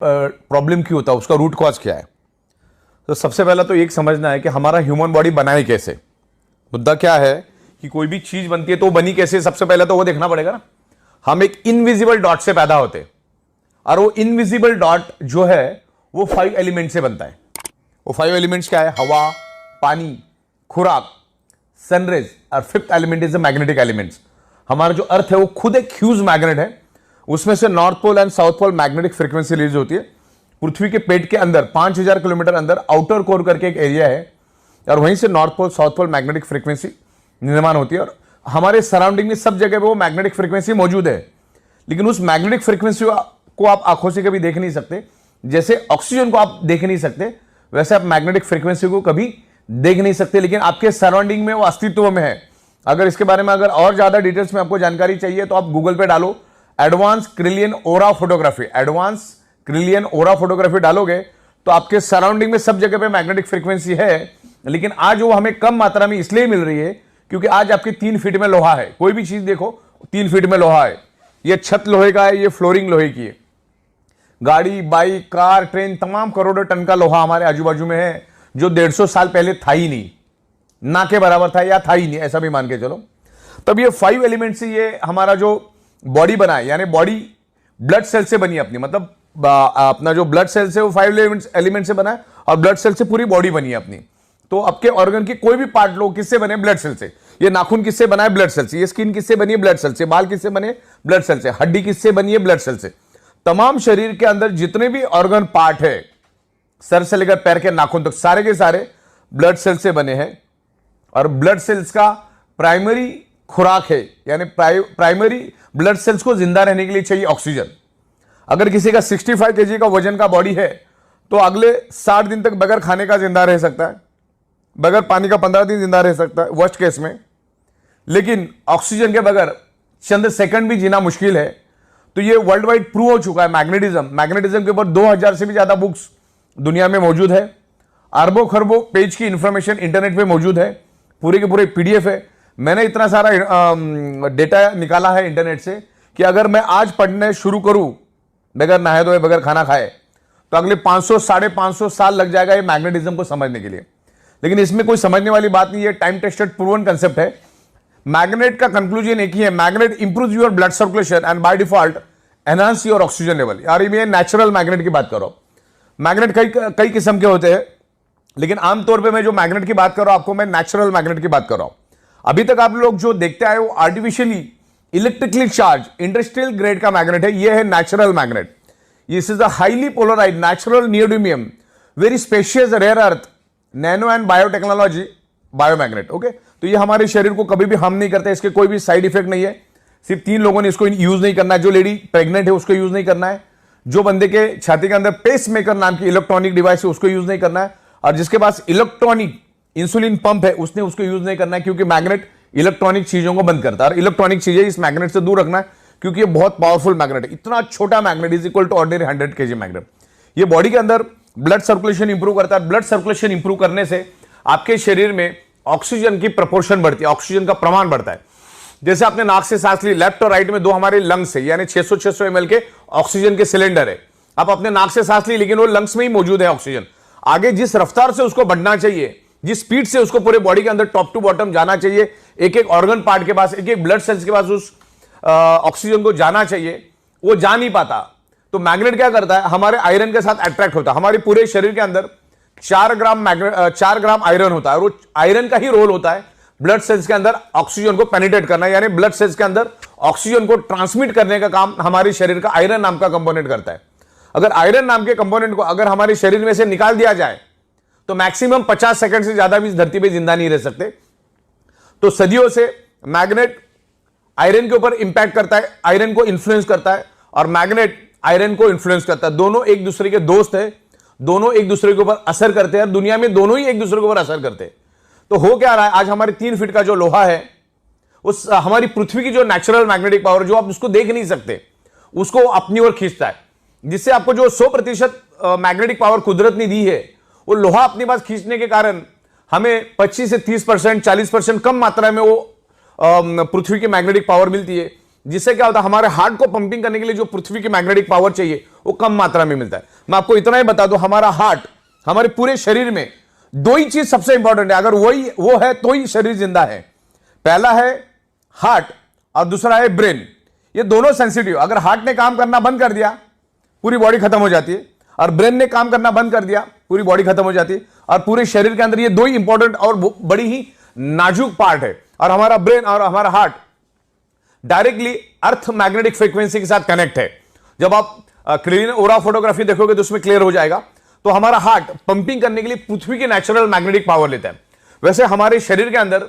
Problem क्यों होता है, उसका रूट कॉज क्या है। तो सबसे पहला तो एक समझना है कि हमारा ह्यूमन बॉडी बनाए कैसे। मुद्दा क्या है कि कोई भी चीज बनती है तो बनी कैसे, सबसे पहले तो वो देखना पड़ेगा ना। हम एक इनविजिबल डॉट से पैदा होते हैं और वो इनविजिबल डॉट जो है वो 5 एलिमेंट से बनता है। वो 5 एलिमेंट्स क्या है? हवा, पानी, खुराक, सनरेज और 5th element is the magnetic elements. हमारा जो अर्थ है वो खुद एक ह्यूज मैग्नेट है। उसमें से north pole and south pole magnetic frequency release होती है। पृथ्वी के पेट के अंदर 5000 किलोमीटर अंदर आउटर कोर करके एक एरिया है और वहीं से north pole south pole magnetic frequency निर्माण होती है। और हमारे सराउंडिंग में सब जगह पे वो मैग्नेटिक फ्रीक्वेंसी मौजूद है, लेकिन उस मैग्नेटिक फ्रीक्वेंसी को आप आंखों से कभी देख नहीं सकते। जैसे ऑक्सीजन को आप देख नहीं सकते, वैसे आप मैग्नेटिक फ्रीक्वेंसी को कभी देख नहीं सकते, लेकिन आपके सराउंडिंग में वो अस्तित्व में है। अगर इसके बारे में अगर और ज्यादा डिटेल्स में आपको जानकारी चाहिए तो आप गूगल पे डालो एडवांस क्रिलियन ओरा फोटोग्राफी। एडवांस क्रिलियन ओरा फोटोग्राफी डालोगे तो आपके सराउंडिंग में सब जगह पे मैग्नेटिक फ्रीक्वेंसी है, लेकिन आज वो हमें कम मात्रा में इसलिए मिल रही है क्योंकि आज आपके 3 फीट में लोहा है। कोई भी चीज देखो 3 फीट में लोहा है। ये छत लोहे का है, ये फ्लोरिंग लोहे की है। गाड़ी, बाइक, कार, ट्रेन, तमाम करोड़ों टन का लोहा हमारे आजू बाजू में है जो 150 साल पहले था ही नहीं, ना के बराबर था या था ही नहीं, ऐसा भी मान के चलो। तब ये 5 एलिमेंट से ये हमारा जो बॉडी बना है, यानी बॉडी ब्लड सेल से बनी अपनी, मतलब अपना जो ब्लड सेल से वो 5 एलिमेंट से बना है और ब्लड सेल से पूरी बॉडी बनी है अपनी। तो आपके ऑर्गन के कोई भी पार्ट लो किससे बने? ब्लड सेल से। ये नाखून किससे बना है? ब्लड सेल से। ये स्किन किससे बनी है? ब्लड सेल से। बाल किससे बने? ब्लड सेल से। हड्डी किससे बनी है? ब्लड सेल से। तमाम शरीर के अंदर जितने भी ऑर्गन पार्ट है, सर से लेकर पैर के नाखून तक, सारे के सारे ब्लड सेल से बने हैं। और ब्लड सेल्स का प्राइमरी खुराक है, यानी प्राइमरी ब्लड सेल्स को जिंदा रहने के लिए चाहिए ऑक्सीजन। अगर किसी का 65 केजी का वजन का बॉडी है तो अगले 60 दिन तक बगैर खाने का जिंदा रह सकता है, बगैर पानी का 15 दिन जिंदा रह सकता है वर्स्ट केस में। लेकिन ऑक्सीजन के बगैर चंद सेकंड भी जीना मुश्किल है। तो ये वर्ल्ड वाइड प्रूव हो चुका है। मैग्नेटिज्म के ऊपर 2000 से भी ज्यादा बुक्स दुनिया में मौजूद है। अरबों खरबों पेज की इंफॉर्मेशन इंटरनेट पे मौजूद है, पूरे के पूरे पीडीएफ है। मैंने इतना सारा डेटा निकाला है इंटरनेट से कि अगर मैं आज पढ़ने शुरू करूं बगैर नहाए धोए, बगैर खाना खाए, तो अगले 500 550 साल लग जाएगा ये मैग्नेटिज्म को समझने के लिए। लेकिन इसमें कोई समझने वाली बात नहीं है, टाइम टेस्टेड प्रूवन कंसेप्ट है। मैग्नेट का कंक्लूजन एक ही है, magnet improve your blood circulation and by default enhance your oxygen level. यार ये नेचुरल मैग्नेट की बात करो। मैग्नेट कई किस्म के होते हैं, लेकिन आमतौर पे मैं जो मैग्नेट की बात कर रहा हूं आपको, मैं नेचुरल मैग्नेट की बात कर रहा हूं। अभी तक आप लोग जो देखते आए वो artificially electrically charge industrial grade का मैग्नेट है। ये है natural magnet. This is a highly polarised natural neodymium very specious rare earth nano and biotechnology biomagnet. Okay, तो ये हमारे शरीर को कभी भी हार्म नहीं करता, इसके कोई भी साइड इफेक्ट नहीं है। सिर्फ 3 लोगों ने इसको यूज नहीं करना है। जो लेडी प्रेग्नेंट है उसको यूज नहीं करना है, जो बंदे के छाती के अंदर पेस मेकर नाम की इलेक्ट्रॉनिक डिवाइस है उसको यूज नहीं करना है, और जिसके पास इलेक्ट्रॉनिक इंसुलिन पंप है उसने उसको यूज नहीं करना है, क्योंकि मैग्नेट इलेक्ट्रॉनिक चीजों को बंद करता है। और इलेक्ट्रॉनिक चीजें इस मैग्नेट से दूर रखना है, क्योंकि ये बहुत पावरफुल मैग्नेट है। इतना छोटा magnet is equal to ordinary 100 kg magnet. ये बॉडी के अंदर ब्लड सर्कुलेशन इंप्रूव करता है। ब्लड सर्कुलेशन इंप्रूव करने से आपके शरीर में ऑक्सीजन की प्रपोर्शन बढ़ती है, ऑक्सीजन का प्रमाण बढ़ता है। जैसे आपने नाक से सांस ली, लेफ्ट और राइट में 2 हमारे लंग्स है, यानी 600 ml के ऑक्सीजन के सिलेंडर है। आप अपने नाक से सांस ली, लेकिन वो लंग्स में ही मौजूद है ऑक्सीजन। आगे जिस रफ्तार से उसको बढ़ना चाहिए, जिस स्पीड से उसको पूरे बॉडी के अंदर टॉप टू बॉटम जाना चाहिए, एक एक ऑर्गन पार्ट के पास, एक एक ब्लड सेल्स के पास उस ऑक्सीजन को जाना चाहिए, वो जा नहीं पाता। तो मैग्नेट क्या करता है? हमारे आयरन के साथ अट्रैक्ट होता है। हमारे पूरे शरीर के अंदर 4 ग्राम आयरन होता है, और वो आयरन का ही रोल होता है ब्लड सेल्स के अंदर ऑक्सीजन को पेनिट्रेट करना, यानी ब्लड सेल्स के अंदर ऑक्सीजन को ट्रांसमिट करने का काम हमारे शरीर का आयरन नाम का कंपोनेंट करता है। अगर आयरन नाम के कंपोनेंट को अगर हमारे शरीर में से निकाल दिया जाए तो मैक्सिमम 50 सेकंड से ज्यादा भी इस धरती पे जिंदा नहीं रह सकते। तो सदियों से मैग्नेट आयरन के ऊपर इंपैक्ट करता है, आयरन को इन्फ्लुएंस करता है, और मैग्नेट आयरन को इन्फ्लुएंस करता है। दोनों एक दूसरे के दोस्त है, दोनों एक दूसरे के ऊपर असर करते हैं, दुनिया में दोनों ही एक दूसरे के ऊपर असर करते हैं। तो हो क्या रहा है, आज हमारे 3 फीट का जो लोहा है, उस हमारी पृथ्वी की जो नेचुरल मैग्नेटिक पावर, जो आप उसको देख नहीं सकते, उसको अपनी ओर खींचता है, जिससे आपको जो 100% मैग्नेटिक पावर कुदरत ने दी है, वो लोहा अपने पास खींचने के कारण हमें 25 से 30%, 40% कम मात्रा में वो पृथ्वी की मैग्नेटिक पावर मिलती है। जिससे क्या होता है, हमारे हार्ट को पंपिंग करने के लिए जो पृथ्वी की मैग्नेटिक पावर चाहिए वो वो कम मात्रा में मिलता है। मैं आपको इतना ही बता दूं, हमारा हार्ट, हमारे पूरे शरीर में दो ही चीज सबसे इंपॉर्टेंट है, अगर वो है तो ही शरीर जिंदा है। पहला है हार्ट और दूसरा है ब्रेन। ये दोनों सेंसिटिव, अगर हार्ट ने काम करना बंद कर दिया पूरी बॉडी खत्म हो जाती है, और ब्रेन ने काम करना बंद कर दिया पूरी बॉडी खत्म हो जाती है। और पूरे शरीर के अंदर ये दो ही इंपॉर्टेंट और बड़ी ही नाजुक पार्ट है। और हमारा ब्रेन और हमारा heart directly earth magnetic frequency के साथ कनेक्ट है। जब आप क्लीन ओरा फोटोग्राफी देखोगे तो उसमें क्लियर हो जाएगा। तो हमारा हार्ट पंपिंग करने के लिए पृथ्वी के नेचुरल मैग्नेटिक पावर लेता है। वैसे हमारे शरीर के अंदर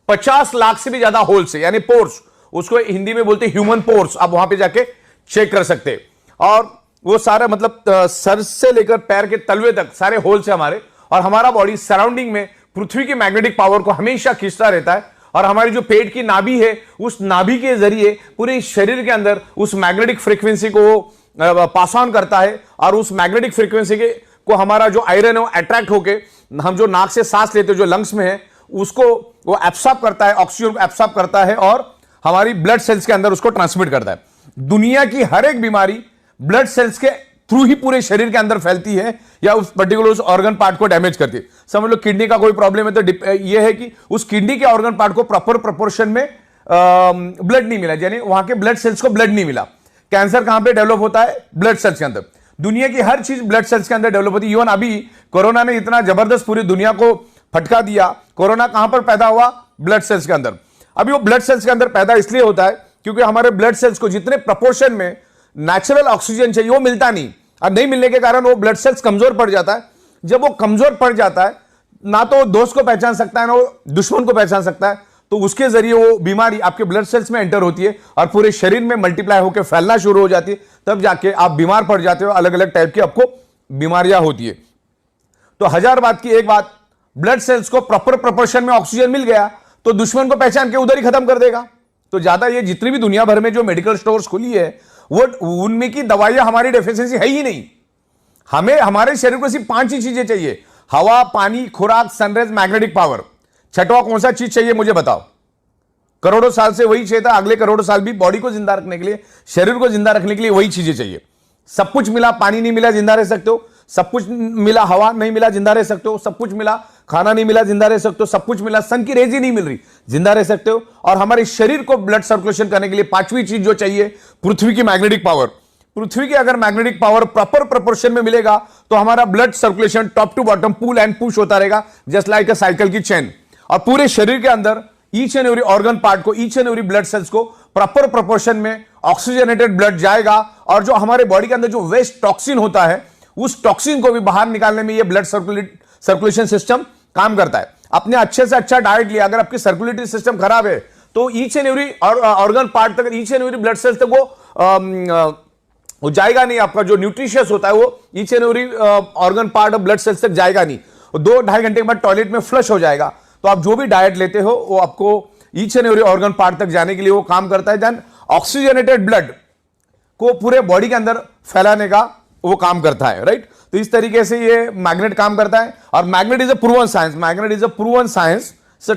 50 लाख से भी ज्यादा होल्स है, यानी पोर्स, उसको हिंदी में बोलते हैं ह्यूमन पोर्स। आप वहां पे जाके चेक कर सकते हैं। और वो सारा मतलब सर से लेकर पैर के तलवे तक सारे होल्स है हमारे। और हमारा बॉडी सराउंडिंग में पृथ्वी की मैग्नेटिक पावर को हमेशा खींचता रहता है। और हमारी जो पेट की नाभि है, उस नाभि के जरिए पूरे शरीर के अंदर उस मैग्नेटिक फ्रीक्वेंसी को पास ऑन करता है। और उस मैग्नेटिक फ्रीक्वेंसी के को हमारा जो आयरन है वो अट्रैक्ट होके, हम जो नाक से सांस लेते हैं जो लंग्स में है, उसको वो एब्सॉर्ब करता है, ऑक्सीजन को एब्सॉर्ब करता है और हमारी ब्लड सेल्स के अंदर उसको ट्रांसमिट करता है। दुनिया की हर एक बीमारी ब्लड सेल्स के थ्रू ही पूरे शरीर के अंदर फैलती है या उस पर्टिकुलर उस ऑर्गन पार्ट को डैमेज करती है। समझ लो किडनी का कोई प्रॉब्लम है तो ये है कि उस किडनी के ऑर्गन पार्ट को प्रॉपर प्रोपोर्शन में ब्लड नहीं मिला, यानी वहां के ब्लड सेल्स को ब्लड नहीं मिला। कैंसर कहां पे डेवलप होता है? ब्लड सेल्स के अंदर। दुनिया की हर चीज ब्लड सेल्स के अंदर डेवलप होती है। इवन अभी कोरोना ने इतना जबरदस्त पूरी दुनिया को फटका दिया। कोरोना कहां पर पैदा हुआ? ब्लड सेल्स के अंदर। अभी वो ब्लड सेल्स के अंदर पैदा इसलिए होता है क्योंकि हमारे ब्लड सेल्स को जितने प्रपोर्शन में नेचुरल ऑक्सीजन चाहिए वो मिलता नहीं, और नहीं मिलने के कारण वो ब्लड सेल्स कमजोर पड़ जाता है। जब वो कमजोर पड़ जाता है, ना तो दोस्त को पहचान सकता है ना वो दुश्मन को पहचान सकता है, तो उसके जरिए वो बीमारी आपके ब्लड सेल्स में एंटर होती है और पूरे शरीर में मल्टीप्लाई होकर फैलना शुरू हो जाती है। तब जाके आप बीमार पड़ जाते हो, अलग अलग टाइप की आपको बीमारियां होती है। तो 1000 बात की एक बात, ब्लड सेल्स को प्रॉपर प्रोपोर्शन में ऑक्सीजन मिल गया तो दुश्मन को पहचान के उधर ही खत्म कर देगा। तो ज्यादा ये जितनी भी दुनिया भर में जो मेडिकल स्टोर्स खुली है वो उनमें की दवाइयां हमारी डेफिशिएंसी है ही नहीं। हमें हमारे शरीर को सिर्फ 5 ही चीजें चाहिए: हवा, पानी, खुराक, सनराइज, मैग्नेटिक पावर। छठवां कौन सा चीज चाहिए मुझे बताओ? करोड़ों साल से वही चाहिए था, अगले करोड़ों साल भी बॉडी को जिंदा रखने के लिए, शरीर को जिंदा रखने के लिए वही चीजें चाहिए। सब कुछ मिला, पानी नहीं मिला जिंदा रह सकते हो। सब कुछ मिला, हवा नहीं मिला जिंदा रह सकते हो। सब कुछ मिला, खाना नहीं मिला जिंदा रह सकते हो। सब कुछ मिला, सन की रेज ही नहीं मिल रही, जिंदा रह सकते हो। और हमारे शरीर को ब्लड सर्कुलेशन करने के लिए 5वीं चीज जो चाहिए, पृथ्वी की मैग्नेटिक पावर। पृथ्वी की अगर मैग्नेटिक पावर प्रॉपर प्रोपोर्शन में मिलेगा तो हमारा blood circulation top to bottom pull and push होता रहेगा, जस्ट लाइक अ साइकिल की चेन। और पूरे शरीर के अंदर each and every organ part को, each and every blood cells को प्रॉपर प्रोपोर्शन में ऑक्सीजनेटेड ब्लड जाएगा। और जो हमारे बॉडी के अंदर जो वेस्ट टॉक्सिन होता है, उस टॉक्सिन को भी बाहर निकालने में ये ब्लड सर्कुलेशन सिस्टम काम करता है। अपने अच्छे से अच्छा डाइट लिया, अगर आपकी सर्कुलेटरी सिस्टम खराब है तो each and every organ part तक, each and every blood cells तक वो जाएगा नहीं। आपका जो न्यूट्रिशियस होता है वो each and every organ part of blood cells तक जाएगा नहीं। 2-2.5 घंटे के बाद टॉयलेट में फ्लश हो जाएगा। तो आप जो भी डाइट लेते हो वो आपको each and every organ part तक जाने के लिए वो काम करता है। देन ऑक्सीजनेटेड ब्लड को पूरे बॉडी के अंदर फैलाने का वो काम करता है, राइट। तो इस तरीके से ये मैग्नेट काम करता है। और magnet is a proven science, magnet is a proven science,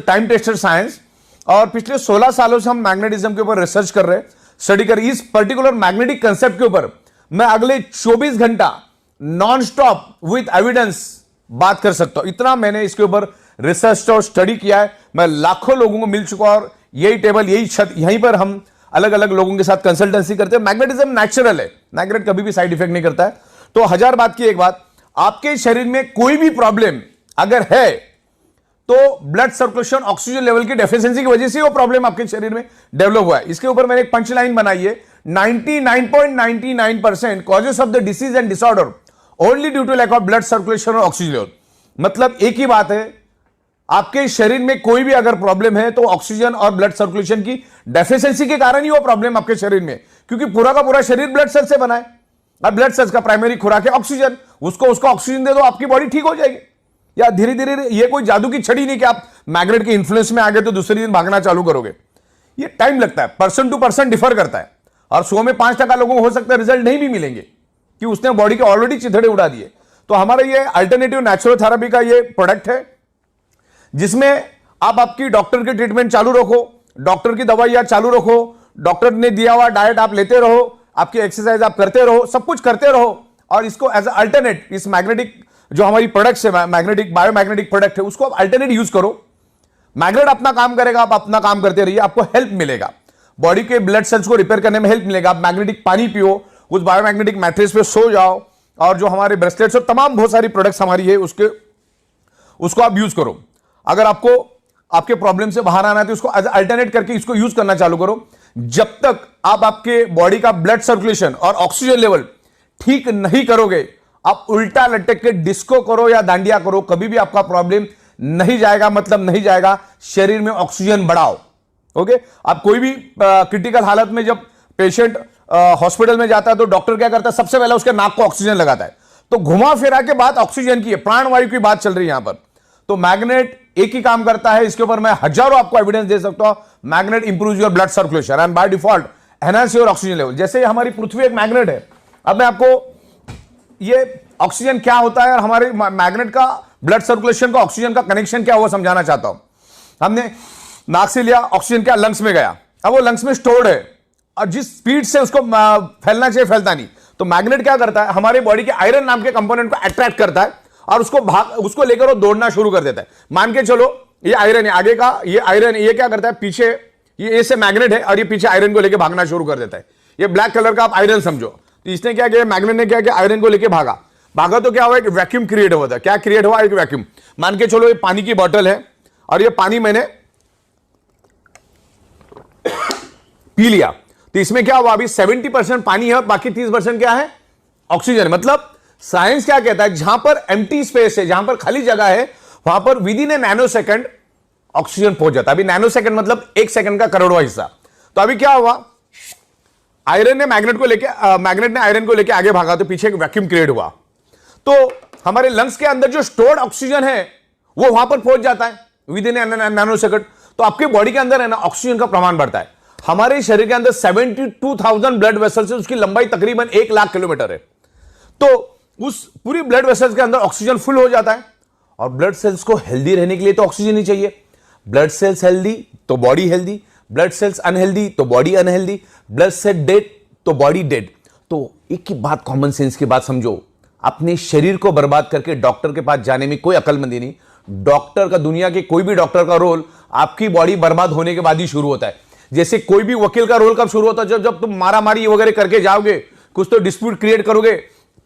time tested science. और पिछले 16 सालों से हम मैग्नेटिज्म के ऊपर रिसर्च कर रहे हैं, स्टडी कर रहे हैं। इस पर्टिकुलर मैग्नेटिक कंसेप्ट के ऊपर मैं अगले 24 घंटा नॉन स्टॉप विथ एविडेंस बात कर सकता हूं। इतना मैंने इसके ऊपर रिसर्च और स्टडी किया है। मैं लाखों लोगों को मिल चुका और यही टेबल, यही छत, यहीं पर हम अलग अलग लोगों के साथ कंसल्टेंसी करते हैं। मैग्नेटिज्म नेचुरल है, मैग्नेट कभी भी साइड इफेक्ट नहीं करता है। तो 1000 बात की एक बात, आपके शरीर में कोई भी प्रॉब्लम अगर है तो ब्लड सर्कुलेशन, ऑक्सीजन लेवल की डेफिशिएंसी की वजह से वो प्रॉब्लम आपके शरीर में डेवलप हुआ है। इसके ऊपर मैंने एक पंच लाइन बनाई है, 99.99% causes of the disease and disorder only due to lack of blood circulation और ऑक्सीजन लेवल। मतलब एक ही बात है, आपके शरीर में कोई भी अगर प्रॉब्लम है तो ऑक्सीजन और ब्लड सर्कुलेशन की डेफिशिएंसी के कारण ही वो प्रॉब्लम आपके शरीर में, क्योंकि पूरा का पूरा शरीर ब्लड सेल से बना है और ब्लड सेल्स का प्राइमरी खुराक है ऑक्सीजन। उसको ऑक्सीजन दे दो, आपकी बॉडी ठीक हो जाएगी। या धीरे धीरे, ये कोई जादू की छड़ी नहीं कि आप मैग्नेट के इन्फ्लुएंस में आ गए तो दूसरे दिन भागना चालू करोगे। ये टाइम लगता है, पर्सन टू पर्सन डिफर करता है। और 100 में 5% लोगों को हो सकता है रिजल्ट नहीं भी मिलेंगे कि उसने बॉडी के ऑलरेडी चिथड़े उड़ा दिए। तो हमारा ये अल्टरनेटिव नेचुरल थेरेपी का ये प्रोडक्ट है जिसमें आप आपकी डॉक्टर की ट्रीटमेंट चालू रखो, डॉक्टर की दवाइयां चालू रखो, डॉक्टर ने दिया हुआ डाइट आप लेते रहो, आपकी एक्सरसाइज आप करते रहो, सब कुछ करते रहो, और इसको एज अल्टरनेट, इस मैग्नेटिक जो हमारी प्रोडक्ट्स है, मैग्नेटिक बायोमैग्नेटिक प्रोडक्ट है, उसको आप अल्टरनेट यूज करो। मैग्नेट अपना काम करेगा, आप अपना काम करते रहिए, आपको हेल्प मिलेगा, बॉडी के ब्लड सेल्स को रिपेयर करने में हेल्प मिलेगा। आप मैग्नेटिक पानी पियो, उस बायोमैग्नेटिक मैट्रेस पे सो जाओ, और जो हमारे ब्रेसलेट्स और तमाम बहुत सारी प्रोडक्ट्स हमारी है उसको आप यूज करो। अगर आपको आपके प्रॉब्लम से बाहर आना है तो इसको एज अल्टरनेट करके इसको यूज करना चालू करो। जब तक आप आपके बॉडी का ब्लड सर्कुलेशन और ऑक्सीजन लेवल ठीक नहीं करोगे, आप उल्टा लटक के डिस्को करो या दांडिया करो, कभी भी आपका प्रॉब्लम नहीं जाएगा, मतलब नहीं जाएगा। शरीर में ऑक्सीजन बढ़ाओ। ओके, आप कोई भी क्रिटिकल हालत में जब पेशेंट हॉस्पिटल में जाता है तो डॉक्टर क्या करता है, सबसे पहले उसके नाक को ऑक्सीजन लगाता है। तो घुमा फिरा के बात ऑक्सीजन की है, प्राणवायु की बात चल रही है यहां पर। तो मैग्नेट एक ही काम करता है, इसके ऊपर मैं हजारों आपको एविडेंस दे सकता हूं। Magnet improves your blood circulation and by default enhance your oxygen level. जैसे हमारी पृथ्वी एक मैग्नेट है, अब मैं आपको ये ऑक्सीजन क्या होता है और हमारे मैग्नेट का ब्लड सर्कुलेशन का ऑक्सीजन का कनेक्शन क्या हुआ समझाना चाहता हूं। हमने नाक से लिया, ऑक्सीजन क्या लंग्स में गया, अब वो लंग्स में स्टोर्ड है और जिस स्पीड से उसको फैलना चाहिए फैलता नहीं। तो मैग्नेट क्या करता है, हमारे बॉडी के आयरन नाम के कंपोनेंट को अट्रैक्ट करता है और उसको लेकर वो दौड़ना शुरू कर देता है। मान के चलो ये आयरन है, आगे का ये आयरन, ये क्या करता है, पीछे ये से मैग्नेट है और ये पीछे आयरन को लेकर भागना शुरू कर देता है। ये ब्लैक कलर का आप आयरन समझो। तो इसने क्या किया, मैग्नेट ने क्या किया, आयरन को लेकर भागा तो क्या हुआ, एक वैक्यूम क्रिएट हुआ था। क्या क्रिएट हुआ, एक वैक्यूम। मान के चलो ये पानी की बोतल है और ये पानी मैंने पी लिया, तो इसमें क्या हुआ, अभी 70% पानी है और बाकी 30% क्या है, ऑक्सीजन। मतलब साइंस क्या कहता है, जहां पर एम्प्टी स्पेस है, जहां पर खाली जगह है, वहां पर with in A nano second oxygen पहुंच जाता है। अभी नैनो सेकंड मतलब 1 सेकंड का करोड़वां हिस्सा। तो अभी क्या हुआ, आयरन ने मैग्नेट ने आयरन को लेकर आगे भागा तो पीछे एक वैक्यूम क्रिएट हुआ। तो हमारे लंग्स के अंदर जो स्टोर्ड ऑक्सीजन है वो वहां पर पहुंच जाता है विद इन नैनो सेकंड। तो आपके बॉडी के अंदर है ना, ऑक्सीजन का प्रमाण बढ़ता है। हमारे शरीर के अंदर 72,000 ब्लड वेसल्स है, उसकी लंबाई तकरीबन 1 लाख किलोमीटर है। तो उस पूरी ब्लड वेसल्स के अंदर ऑक्सीजन फुल हो जाता है। और ब्लड सेल्स को हेल्दी रहने के लिए तो ऑक्सीजन ही चाहिए। ब्लड सेल्स हेल्दी तो body healthy, blood cells unhealthy तो body unhealthy, blood cell dead तो बॉडी डेड। तो एक ही बात, कॉमन सेंस की बात समझो, अपने शरीर को बर्बाद करके डॉक्टर के पास जाने में कोई अकलमंदी नहीं। डॉक्टर का, दुनिया के कोई भी डॉक्टर का रोल आपकी बॉडी बर्बाद होने के बाद ही शुरू होता है। जैसे कोई भी वकील का रोल कब शुरू होता है, जब तुम मारामारी वगैरह करके जाओगे, कुछ तो डिस्प्यूट क्रिएट करोगे,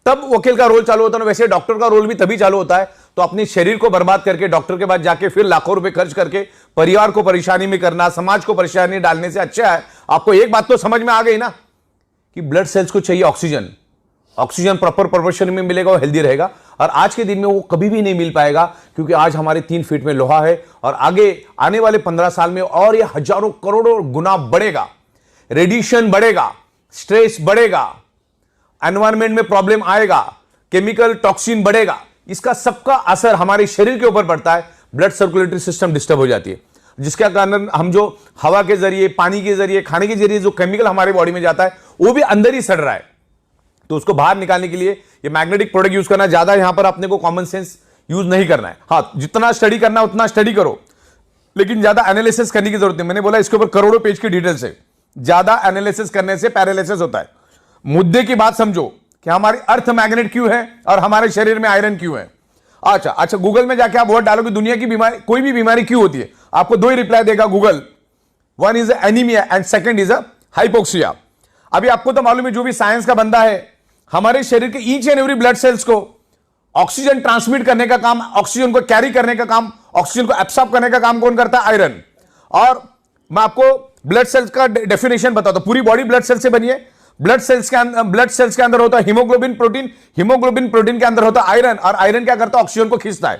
तब वकील का रोल चालू होता है। वैसे डॉक्टर का रोल भी तभी चालू होता है। तो अपने शरीर को बर्बाद करके डॉक्टर के पास जाके फिर लाखों रुपए खर्च करके परिवार को परेशानी में करना, समाज को परेशानी डालने से अच्छा है आपको एक बात तो समझ में आ गई ना कि ब्लड सेल्स को चाहिए ऑक्सीजन। ऑक्सीजन प्रॉपर प्रोपोर्शन में मिलेगा, वो हेल्दी रहेगा। और आज के दिन में वो कभी भी नहीं मिल पाएगा, क्योंकि आज हमारे 3 फीट में लोहा है और आगे आने वाले 15 साल में और ये हजारों करोड़ों गुना बढ़ेगा। रेडिएशन बढ़ेगा, स्ट्रेस बढ़ेगा, एनवायरमेंट में प्रॉब्लम आएगा, केमिकल टॉक्सिन बढ़ेगा। इसका सबका असर हमारे शरीर के ऊपर पड़ता है। ब्लड सर्कुलेटरी सिस्टम डिस्टर्ब हो जाती है, जिसके कारण हम जो हवा के जरिए, पानी के जरिए, खाने के जरिए जो केमिकल हमारे बॉडी में जाता है वो भी अंदर ही सड़ रहा है। तो उसको बाहर निकालने के लिए ये मैग्नेटिक प्रोडक्ट यूज करना, ज्यादा यहां पर अपने को कॉमन सेंस यूज नहीं करना है। हाँ, जितना स्टडी करना उतना स्टडी करो, लेकिन ज्यादा एनालिसिस करने की जरूरत नहीं। मैंने बोला इसके ऊपर करोड़ों पेज की डिटेल्स है। ज्यादा एनालिसिस करने से पैरालिसिस होता है। मुद्दे की बात समझो कि हमारी अर्थ मैग्नेट क्यों है और हमारे शरीर में आयरन क्यों है। अच्छा, गूगल में जाके आप वर्ड डालोगे दुनिया की बीमारी, कोई भी बीमारी क्यों होती है, आपको 2 ही रिप्लाई देगा Google. One is anaemia and second is hypoxia. अभी आपको तो मालूम है, जो भी साइंस का बंदा है, हमारे शरीर के each and every blood cells को ऑक्सीजन ट्रांसमिट करने का काम, ऑक्सीजन को कैरी करने का काम, ऑक्सीजन को एब्सॉर्ब करने का काम कौन करता है, आयरन। और मैं आपको ब्लड सेल्स का डेफिनेशन बताता हूं। पूरी बॉडी ब्लड सेल से बनी है। ब्लड सेल्स के अंदर होता है हीमोग्लोबिन प्रोटीन, हीमोग्लोबिन प्रोटीन के अंदर होता है आयरन, और आयरन क्या करता है, ऑक्सीजन को खींचता है।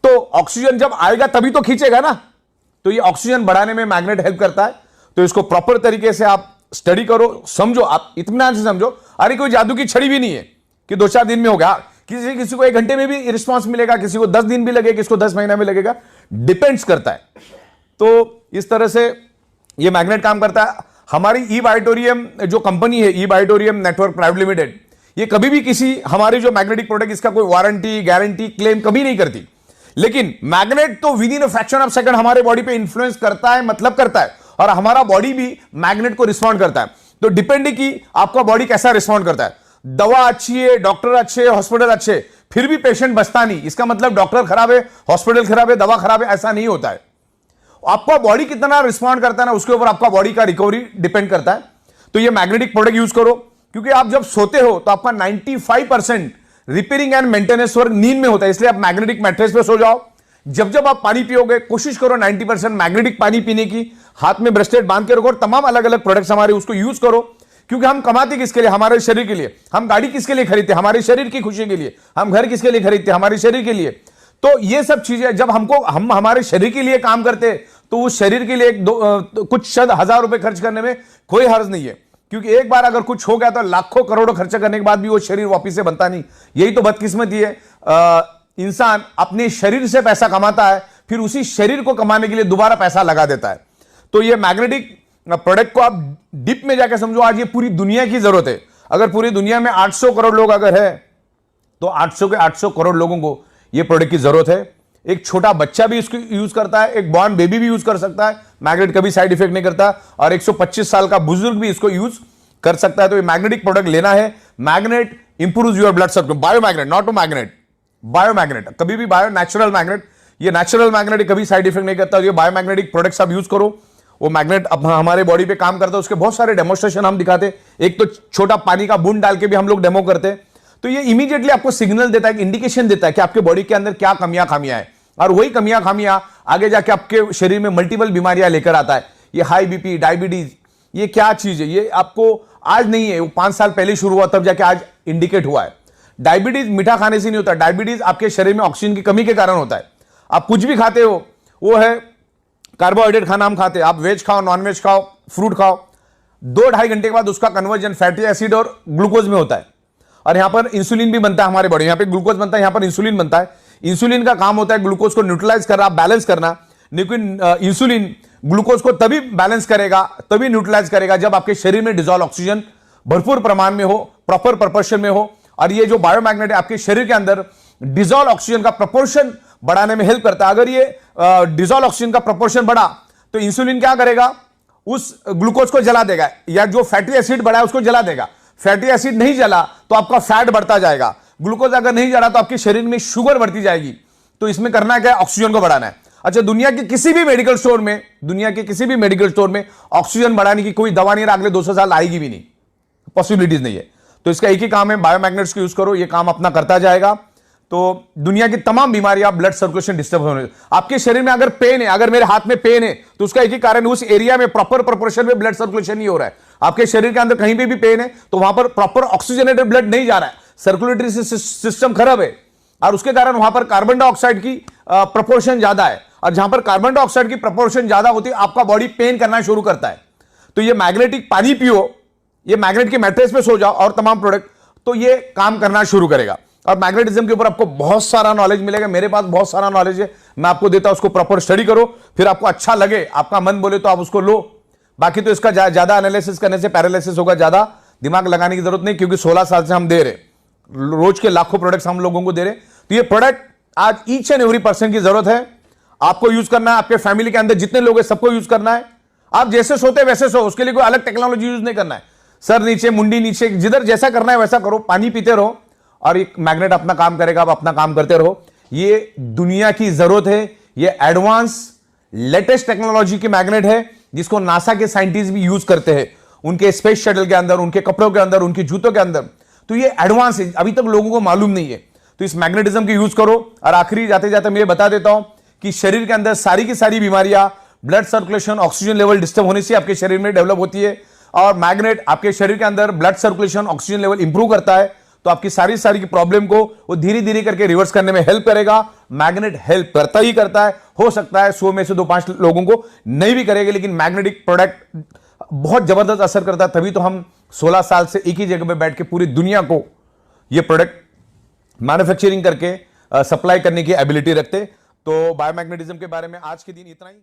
तो ऑक्सीजन जब आएगा तभी तो खींचेगा ना। तो ये ऑक्सीजन बढ़ाने में मैग्नेट हेल्प करता है। तो इसको प्रॉपर तरीके से आप स्टडी करो, समझो, आप इत्मीनान से समझो। अरे कोई जादू की छड़ी भी नहीं है कि 2-4 दिन में हो गया। किसी को 1 घंटे में भी रिस्पॉन्स मिलेगा, किसी को 10 दिन भी लगेगा, किसी को 10 महीना में लगेगा, डिपेंड्स करता है। तो इस तरह से ये मैग्नेट काम करता है। हमारी ई बायोटोरियम जो कंपनी है, ई बायोटोरियम नेटवर्क प्राइवेट लिमिटेड, ये कभी भी किसी हमारे जो मैग्नेटिक प्रोडक्ट, इसका कोई वारंटी, गारंटी, क्लेम कभी नहीं करती। लेकिन मैग्नेट तो with in a fraction of second हमारे बॉडी पे इंफ्लुएंस करता है, मतलब करता है, और हमारा बॉडी भी मैग्नेट को रिस्पॉन्ड करता है। तो डिपेंडिंग की आपका बॉडी कैसा रिस्पॉन्ड करता है। दवा अच्छी है, डॉक्टर अच्छे, हॉस्पिटल अच्छे, फिर भी पेशेंट बचता नहीं, इसका मतलब डॉक्टर खराब है, हॉस्पिटल खराब है, दवा खराब है, ऐसा नहीं होता है। आपका बॉडी कितना रिस्पॉन्ड करता है ना, उसके ऊपर आपका बॉडी का रिकवरी डिपेंड करता है। तो ये मैग्नेटिक प्रोडक्ट यूज करो, क्योंकि आप जब सोते हो तो आपका 95% रिपेयरिंग एंड मेंटेनेंस वर्क नींद में होता है, इसलिए आप मैग्नेटिक मैट्रेस पे सो जाओ। जब जब आप पानी पियोगे कोशिश करो 90% मैग्नेटिक पानी पीने की, हाथ में ब्रेसलेट बांध के रखो, और तमाम अलग अलग प्रोडक्ट्स हमारे उसको यूज करो। क्योंकि हम कमाते किसके लिए? हमारे शरीर के लिए। हम गाड़ी किसके लिए खरीदते? हमारे शरीर की खुशी के लिए। हम घर किसके लिए खरीदते? हमारे शरीर के लिए। तो ये सब चीजें जब हम हमारे शरीर के लिए काम करते तो उस शरीर के लिए कुछ शत हजार रुपए खर्च करने में कोई हर्ज नहीं है, क्योंकि एक बार अगर कुछ हो गया तो लाखों करोड़ों खर्चा करने के बाद भी वो शरीर वापिस से बनता नहीं। यही तो बदकिस्मती है। इंसान अपने शरीर से पैसा कमाता है, फिर उसी शरीर को कमाने के लिए दोबारा पैसा लगा देता है। तो ये मैग्नेटिक प्रोडक्ट को आप डीप में जाकर समझो, आज ये पूरी दुनिया की जरूरत है। अगर पूरी दुनिया में 800 करोड़ लोग अगर है तो 800 के 800 करोड़ लोगों को ये प्रोडक्ट की जरूरत है। एक छोटा बच्चा भी इसको यूज करता है, एक बॉर्न बेबी भी यूज कर सकता है, मैग्नेट कभी साइड इफेक्ट नहीं करता, और 125 साल का बुजुर्ग भी इसको यूज कर सकता है। तो ये मैग्नेटिक प्रोडक्ट लेना है। Magnet improves your blood circulation. Bio magnet, not to magnet, bio magnet. कभी भी बायो, नेचुरल मैग्नेट। ये नेचुरल मैग्नेट कभी साइड इफेक्ट नहीं करता। ये बायो मैग्नेटिक प्रोडक्ट्स आप यूज करो। वो मैग्नेट अब हमारे बॉडी पे काम करता है, उसके बहुत सारे डेमोस्ट्रेशन हम दिखाते। एक तो छोटा पानी का बूंद डाल के भी हम लोग डेमो करते। तो ये इमीडिएटली आपको सिग्नल देता है, इंडिकेशन देता है कि आपके बॉडी के अंदर क्या कमियां खामियां है, और वही कमियां खामियां आगे जाके आपके शरीर में मल्टीपल बीमारियां लेकर आता है। ये हाई बीपी, डायबिटीज, ये क्या चीज है? ये आपको आज नहीं है, वो 5 साल पहले शुरू हुआ, तब जाके आज इंडिकेट हुआ है। डायबिटीज मीठा खाने से नहीं होता, डायबिटीज आपके शरीर में ऑक्सीजन की कमी के कारण होता है। आप कुछ भी खाते हो, वो है कार्बोहाइड्रेट खाना हम खाते हैं, आप वेज खाओ, नॉन वेज खाओ, फ्रूट खाओ, 2-2.5 घंटे के बाद उसका कन्वर्जन फैटी एसिड और ग्लूकोज में होता है। और यहां पर इंसुलिन भी बनता है हमारे बॉडी, यहां पे ग्लूकोज बनता है, यहां पर इंसुलिन बनता है। इंसुलिन का काम होता है ग्लूकोज को न्यूट्रलाइज करना, बैलेंस करना। लेकिन इंसुलिन ग्लूकोज को तभी बैलेंस करेगा, तभी न्यूट्रलाइज करेगा जब आपके शरीर में डिजॉल्व ऑक्सीजन भरपूर प्रमाण में हो, प्रॉपर प्रोपोर्शन में हो। और ये जो बायोमैग्नेट है आपके शरीर के अंदर डिजॉल्व ऑक्सीजन का प्रोपोर्शन बढ़ाने में हेल्प करता है। अगर ये डिजॉल्व ऑक्सीजन का प्रोपोर्शन बढ़ा तो इंसुलिन क्या करेगा? उस ग्लूकोज को जला देगा, या जो फैटी एसिड बढ़ा है उसको जला देगा। फैटी एसिड नहीं जला तो आपका फैट बढ़ता जाएगा, ग्लूकोज अगर नहीं जला तो आपके शरीर में शुगर बढ़ती जाएगी। तो इसमें करना क्या है? ऑक्सीजन को बढ़ाना है। अच्छा, दुनिया के किसी भी मेडिकल स्टोर में ऑक्सीजन बढ़ाने की कोई दवा नहीं है, अगले 200 साल आएगी भी नहीं, पॉसिबिलिटीज नहीं है। तो इसका एक ही काम है, बायोमैग्नेट्स को यूज करो, ये काम अपना करता जाएगा। तो दुनिया की तमाम बीमारियां, ब्लड सर्कुलेशन डिस्टर्ब होने, आपके शरीर में अगर पेन है, अगर मेरे हाथ में पेन है तो उसका एक ही कारण है, उस एरिया में प्रॉपर प्रोपोर्शन में ब्लड सर्कुलेशन नहीं हो रहा है। आपके शरीर के अंदर कहीं पे भी पेन है तो वहां पर प्रॉपर ऑक्सीजनेटेड ब्लड नहीं जा रहा है, सर्कुलेटरी सिस्टम खराब है, और उसके कारण वहां पर कार्बन डाइऑक्साइड की प्रोपोर्शन ज्यादा है। और जहां पर कार्बन डाइऑक्साइड की प्रोपोर्शन ज्यादा होती है, आपका बॉडी पेन करना शुरू करता है। तो ये मैग्नेटिक पानी पियो, ये मैग्नेट के मैट्रेस पे सो जाओ, और तमाम प्रोडक्ट, तो ये काम करना शुरू करेगा। और मैग्नेटिज्म के ऊपर आपको बहुत सारा नॉलेज मिलेगा, मेरे पास बहुत सारा नॉलेज है, मैं आपको देता हूं, उसको प्रॉपर स्टडी करो, फिर आपको अच्छा लगे, आपका मन बोले तो आप उसको लो। बाकी तो इसका ज्यादा एनालिसिस करने से पैरालिसिस होगा, ज्यादा दिमाग लगाने की जरूरत नहीं, क्योंकि 16 साल से हम दे रहे, रोज के लाखों प्रोडक्ट्स हम लोगों को दे रहे। तो ये प्रोडक्ट आज ईच एंड एवरी पर्सन की जरूरत है, आपको यूज करना है, आपके फैमिली के अंदर जितने लोग हैं सबको यूज करना है। आप जैसे सोते वैसे सो, उसके लिए कोई अलग टेक्नोलॉजी यूज नहीं करना है। सर नीचे, मुंडी नीचे, जिधर जैसा करना है वैसा करो, पानी पीते रहो, और एक मैग्नेट अपना काम करेगा, आप अपना काम करते रहो। ये दुनिया की जरूरत है, ये एडवांस लेटेस्ट टेक्नोलॉजी की मैग्नेट है, जिसको नासा के साइंटिस्ट भी यूज करते हैं उनके स्पेस शटल के अंदर, उनके कपड़ों के अंदर, उनके जूतों के अंदर। तो ये एडवांस है, अभी तक लोगों को मालूम नहीं है। तो इस मैग्नेटिज्म की यूज करो। और आखिरी जाते जाते मैं ये बता देता हूं कि शरीर के अंदर सारी की सारी बीमारियां blood circulation, oxygen level disturb होने से आपके शरीर में डेवलप होती है, और मैग्नेट आपके शरीर के अंदर blood circulation, oxygen level improve करता है। तो आपकी सारी की प्रॉब्लम को वो धीरे धीरे करके रिवर्स करने में हेल्प करेगा। मैग्नेट हेल्प करता ही करता है। हो सकता है 100 में से 2-5 लोगों को नहीं भी करेगा, लेकिन मैग्नेटिक प्रोडक्ट बहुत जबरदस्त असर करता है। तभी तो हम 16 साल से एक ही जगह पे बैठ के पूरी दुनिया को ये प्रोडक्ट मैन्युफैक्चरिंग करके सप्लाई करने की एबिलिटी रखते। तो बायोमैग्नेटिज्म के बारे में आज के दिन इतना ही।